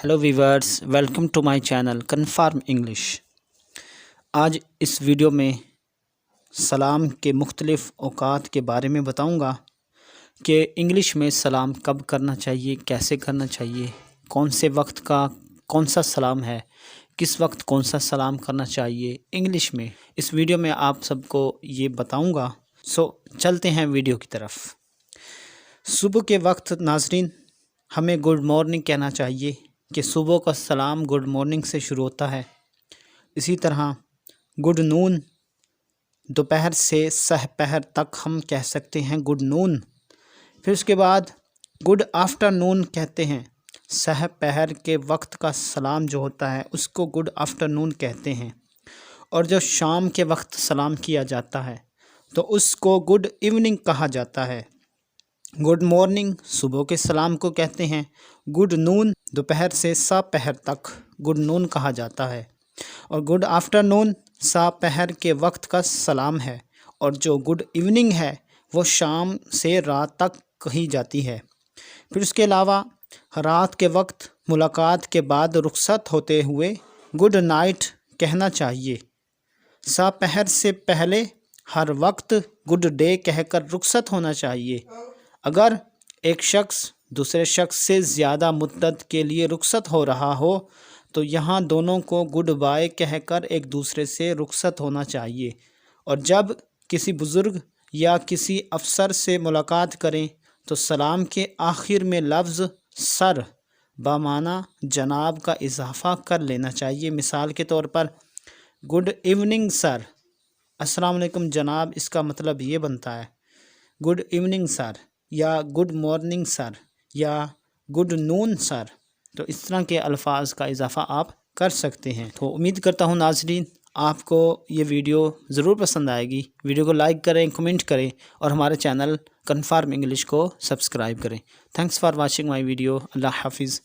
Hello viewers, welcome to my channel confirm English. आज इस video में सलाम के मुख्तलिफ़ औकात के बारे में बताऊंगा कि इंग्लिश में सलाम कब करना चाहिए, कैसे करना चाहिए, कौन से वक्त का कौन सा सलाम है, किस वक्त कौन सा सलाम करना चाहिए इंग्लिश में। इस वीडियो में आप सबको ये बताऊंगा। चलते हैं वीडियो की तरफ। सुबह के वक्त नाज़रीन हमें गुड मॉर्निंग कहना चाहिए कि सुबह का सलाम गुड मॉर्निंग से शुरू होता है। इसी तरह गुड नून, दोपहर से सहपहर तक हम कह सकते हैं गुड नून। फिर उसके बाद गुड आफ्टरनून कहते हैं। सहपहर के वक्त का सलाम जो होता है उसको गुड आफ्टरनून कहते हैं। और जो शाम के वक्त सलाम किया जाता है तो उसको गुड इवनिंग कहा जाता है। गुड मॉर्निंग सुबह के सलाम को कहते हैं। गुड नून दोपहर से सपहर तक गुड नून कहा जाता है। और गुड आफ्टरनून सपहर के वक्त का सलाम है। और जो गुड इवनिंग है वो शाम से रात तक कही जाती है। फिर उसके अलावा रात के वक्त मुलाकात के बाद रुखसत होते हुए गुड नाइट कहना चाहिए। सपहर से पहले हर वक्त गुड डे कहकर रुखसत होना चाहिए। अगर एक शख्स दूसरे शख्स से ज़्यादा मुद्दत के लिए रुखसत हो रहा हो तो यहाँ दोनों को गुड बाय कहकर एक दूसरे से रुखसत होना चाहिए। और जब किसी बुज़ुर्ग या किसी अफसर से मुलाकात करें तो सलाम के आखिर में लफ्ज़ सर बमाना जनाब का इजाफ़ा कर लेना चाहिए। मिसाल के तौर पर गुड इवनिंग सर, अस्सलाम वालेकुम जनाब, इसका मतलब ये बनता है गुड इवनिंग सर, या गुड मॉर्निंग सर, या गुड नून सर। तो इस तरह के अल्फाज का इजाफ़ा आप कर सकते हैं। तो उम्मीद करता हूँ नाज़रीन आपको ये वीडियो ज़रूर पसंद आएगी। वीडियो को लाइक करें, कमेंट करें और हमारे चैनल कन्फर्म इंग्लिश को सब्सक्राइब करें। Thanks for watching my video. अल्लाह हाफिज़।